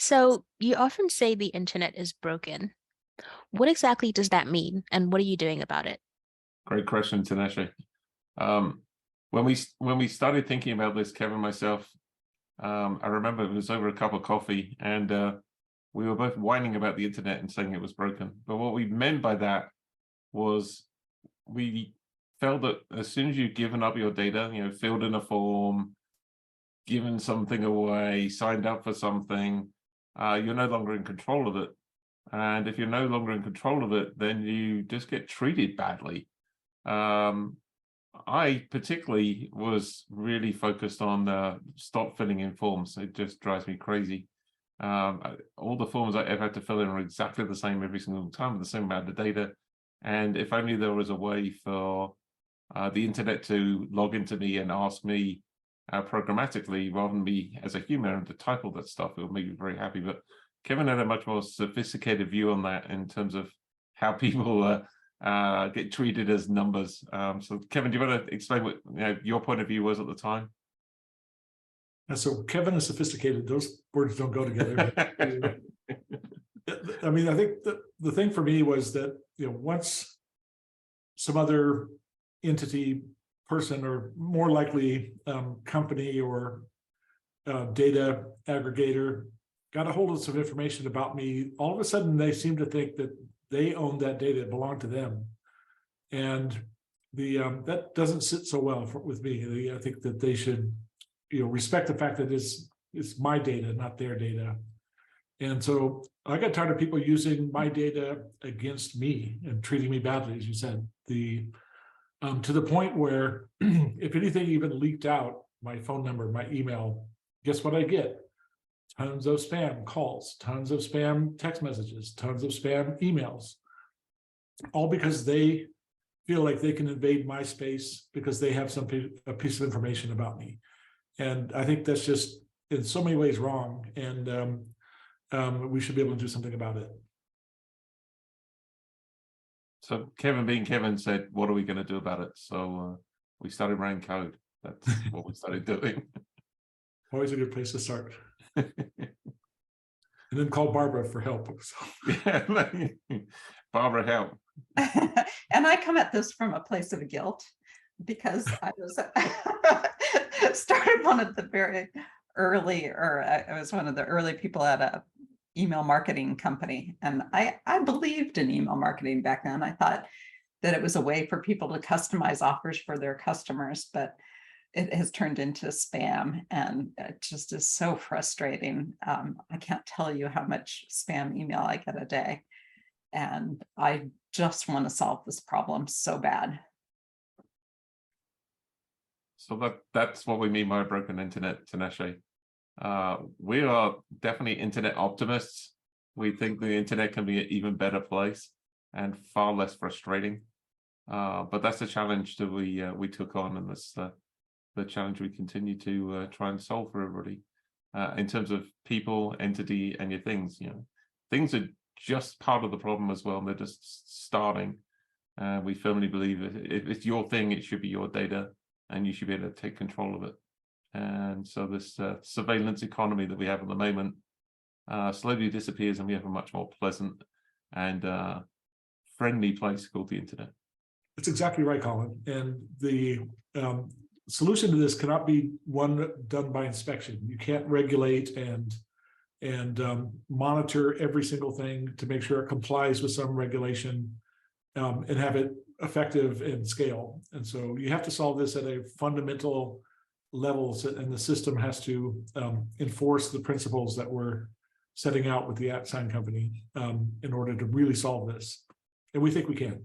So, you often say the internet is broken. What exactly does that mean, and what are you doing about it? Great question, Tanesha. Um, when we started thinking about this, Kevin and myself, I remember it was over a cup of coffee, and we were both whining about the internet and saying it was broken. But what we meant by that was we felt that as soon as you've given up your data, filled in a form, given something away, signed up for something, you're no longer in control of it. And if you're no longer in control of it, then you just get treated badly. Um, I particularly was really focused on stop filling in forms. It just drives me crazy. All the forms I ever had to fill in are exactly the same every single time with the same amount of data. And if only there was a way for the internet to log into me and ask me programmatically rather than me as a human and to type all that stuff, it would make me very happy. But Kevin had a much more sophisticated view on that in terms of how people get treated as numbers. So, Kevin, do you want to explain what your point of view was at the time? And so Kevin is sophisticated. Those words don't go together. I mean, I think the thing for me was that, once some other entity, person, or more likely company or data aggregator got a hold of some information about me, all of a sudden they seem to think that they own that data, it belonged to them. And that doesn't sit so well with me. I think that they should, respect the fact that it's my data, not their data. And so I got tired of people using my data against me and treating me badly, as you said. To the point where if anything even leaked out, my phone number, my email, guess what I get? Tons of spam calls, tons of spam text messages, tons of spam emails, all because they feel like they can invade my space because they have a piece of information about me. And I think that's just in so many ways wrong. And we should be able to do something about it. So Kevin, being Kevin, said, what are we going to do about it? So we started writing code. That's what we started doing. Always a good place to start. And then call Barbara for help. Yeah, Barbara, help. And I come at this from a place of guilt because I was started one of the very early, or I was one of the early people at a email marketing company. And I believed in email marketing back then. I thought that it was a way for people to customize offers for their customers, but it has turned into spam, and it just is so frustrating. I can't tell you how much spam email I get a day. And I just want to solve this problem so bad. So that's what we mean by a broken internet, Tanesha. We are definitely internet optimists. We think the internet can be an even better place and far less frustrating. But that's the challenge that we took on, and that's the challenge we continue to try and solve for everybody. In terms of people, entity, and your things, things are just part of the problem as well. They're just starting. We firmly believe if it's your thing, it should be your data, and you should be able to take control of it. And so this surveillance economy that we have at the moment slowly disappears, and we have a much more pleasant and friendly place called the internet. That's exactly right, Colin. And the solution to this cannot be one done by inspection. You can't regulate and monitor every single thing to make sure it complies with some regulation and have it effective and scale. And so you have to solve this at a fundamental levels, and the system has to enforce the principles that we're setting out with the Atsign company in order to really solve this. And we think we can.